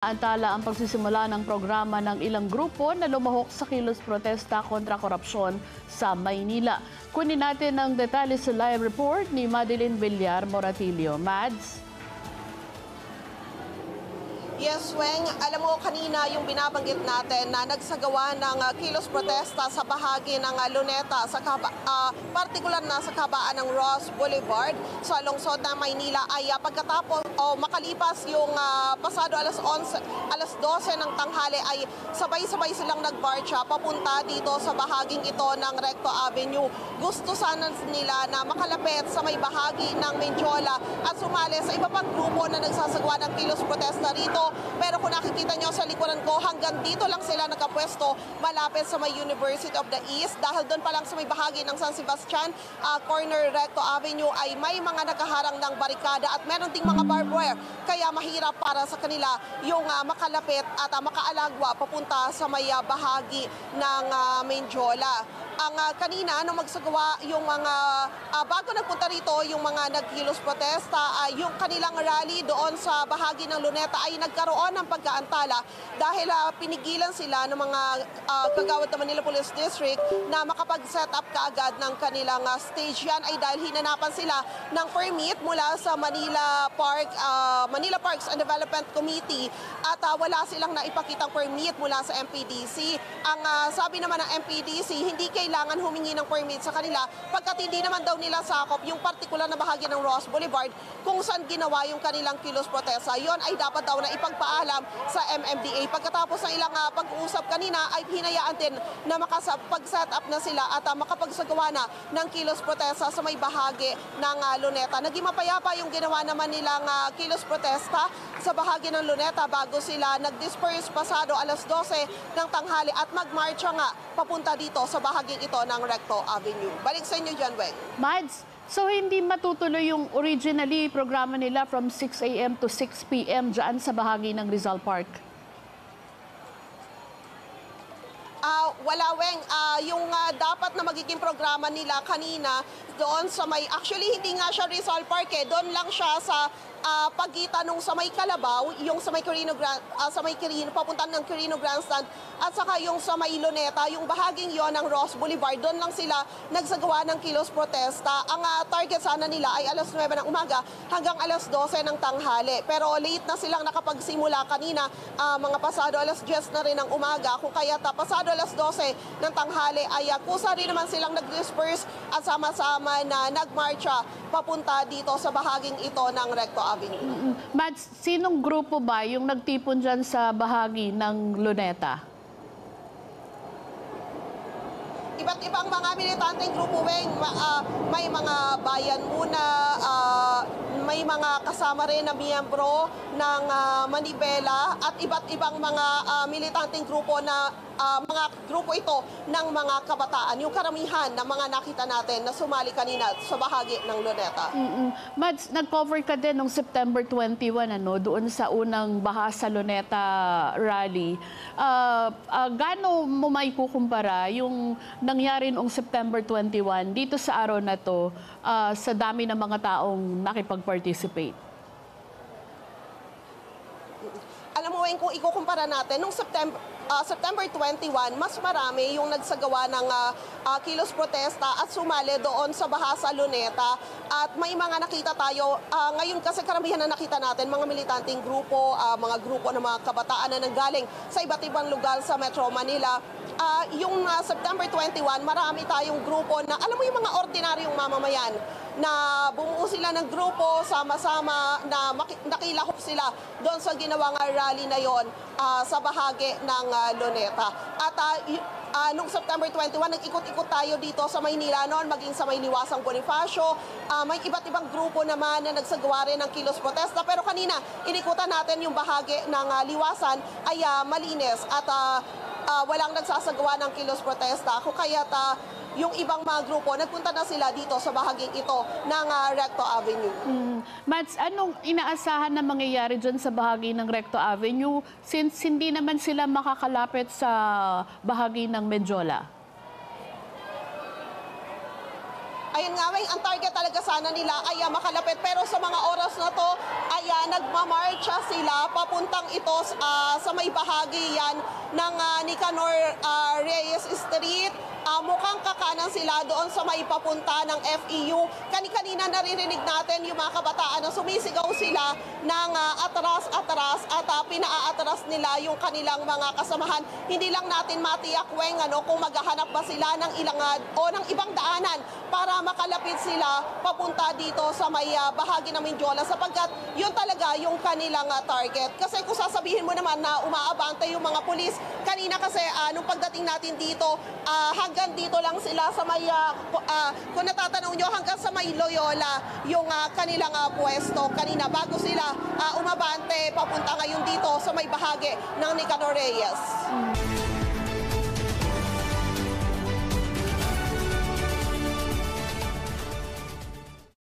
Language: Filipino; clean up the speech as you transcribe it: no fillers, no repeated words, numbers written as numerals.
Antala ang pagsisimula ng programa ng ilang grupo na lumahok sa kilos protesta kontra korupsyon sa Maynila. Kunin natin ang detalye sa live report ni Madeline Villar Moratillo. Mads? Yes, Weng. Alam mo, kanina yung binabanggit natin na nagsagawa ng kilos protesta sa bahagi ng Luneta, partikular na sa kabaan ng Ross Boulevard sa lungsod ng Maynila ay pagkatapos o makalipas yung pasado alas 12 ng tanghali ay sabay-sabay silang nagmarcha papunta dito sa bahaging ito ng Recto Avenue. Gusto sana nila na makalapit sa may bahagi ng Menjola at sumali sa iba pang grupo na nagsasagawa ng kilos protesta rito. Pero kung nakikita nyo sa likuran ko, hanggang dito lang sila nakapwesto malapit sa may University of the East. Dahil doon pa lang sa may bahagi ng San Sebastian, corner Recto Avenue ay may mga nakaharang ng barikada at meron ding mga barbed wire. Kaya mahirap para sa kanila yung makalapit at makaalagwa papunta sa may bahagi ng Menjola. Ang kanina nung magsagawa yung mga bago nagpunta rito yung mga nagkilos protesta yung kanilang rally doon sa bahagi ng Luneta ay nagkaroon ng pagkaantala dahil pinigilan sila ng mga kagawad ng Manila Police District na makapag-set up kaagad ng kanilang stage. Yan ay dahil hinanapan sila ng permit mula sa Manila Parks and Development Committee at wala silang naipakitang permit mula sa MPDC. Ang sabi naman ng MPDC, hindi kailangan humingi ng permit sa kanila pagkat hindi naman daw nila sakop yung partikular na bahagi ng Ross Boulevard kung saan ginawa yung kanilang kilos protesta. Yon ay dapat daw na ipagpaalam sa MMDA. Pagkatapos ng ilang pag-uusap kanina ay hinayaan din na makapag-set up na sila at makapagsagawa na ng kilos protesta sa may bahagi ng Luneta. Naging mapayapa yung ginawa naman nilang kilos protesta sa bahagi ng Luneta bago sila nag-disperse pasado alas 12 ng tanghali at magmarcha nga papunta dito sa bahaging ito ng Recto Avenue. Balik sa inyo dyan, Weng. Mads, so hindi matutuloy yung originally programa nila from 6 a.m. to 6 p.m. dyan sa bahagi ng Rizal Park? Wala, Weng. Yung dapat na magiging programa nila kanina doon sa may, actually hindi nga siya Rizal Park doon lang siya sa pagitan nung sa may Kalabaw, yung sa may papuntan ng Quirino Grandstand at saka yung sa may Luneta, yung bahaging yon ng Ross Boulevard, doon lang sila nagsagawa ng kilos protesta. Ang target sana nila ay alas 9 ng umaga hanggang alas 12 ng tanghali. Pero late na silang nakapagsimula kanina, mga pasado alas 10 na rin ng umaga, kung kaya pasado alas 12 ng tanghali ay kusa rin naman silang nag-disperse at sama-sama na nagmarcha papunta dito sa bahaging ito ng Recto Avenue. Mads, sinong grupo ba yung nagtipon dyan sa bahagi ng Luneta? Iba't ibang mga militanteng grupo, Weng. May mga bayan muna, may mga kasama rin na miyembro ng Manibela at iba't ibang mga militanteng grupo na mga grupo ito ng mga kabataan. Yung karamihan ng mga nakita natin na sumali kanina sa bahagi ng Luneta. Mads, nag-cover ka din noong September 21, doon sa unang Baha sa Luneta rally. Gaano mo may kukumpara yung nangyari noong September 21 dito sa araw na to sa dami ng mga taong nakipag-participate? Alam mo, Weng, kung ikukumpara natin, nung September 21, mas marami yung nagsagawa ng kilos protesta at sumali doon sa Baha sa Luneta. At may mga nakita tayo, ngayon kasi karamihan na nakita natin, mga militanteng grupo, mga grupo ng mga kabataan na nanggaling sa iba't ibang lugar sa Metro Manila. Yung September 21, marami tayong grupo na, alam mo yung mga ordinaryong mamamayan, na bumuo sila ng grupo, sama-sama, na nakilahok sila doon sa ginawang rally na yon sa bahagi ng Luneta. At nung September 21, nag-ikot-ikot tayo dito sa Maynila noon, maging sa may Liwasang Bonifacio. May iba't ibang grupo naman na nagsagawa rin ng kilos protesta. Pero kanina, inikutan natin yung bahagi ng Liwasan ay malinis at walang nagsasagawa ng kilos protesta. Kung kaya't yung ibang mga grupo, nagpunta na sila dito sa bahaging ito ng Recto Avenue. Mads, anong inaasahan na mangyayari dyan sa bahagi ng Recto Avenue since hindi naman sila makakalapit sa bahagi ng Menjola? Ayun nga, Weng, ang target talaga sana nila ay makalapit. Pero sa mga oras na to ay nagmamarcha sila papuntang ito sa may bahagi yan ng Nicanor Reyes Street. Mukhang kakanan sila doon sa may papunta ng FEU. Kanina naririnig natin yung mga kabataan na sumisigaw sila ng atras-atras at pinaaatras nila yung kanilang mga kasamahan. Hindi lang natin matiyak, Weng, kung maghahanap ba sila ng ng ibang daanan para makalapit sila papunta dito sa may bahagi ng Mindiola sapagkat yun talaga yung kanilang target. Kasi kung sasabihin mo naman na umaabante yung mga pulis, kanina kasi nung pagdating natin dito, hanggang dito lang sila sa may, kung natatanaw nyo, hanggang sa may Loyola yung kanilang pwesto kanina bago sila umabante papunta ngayon dito sa may bahagi ng Nicanor Reyes.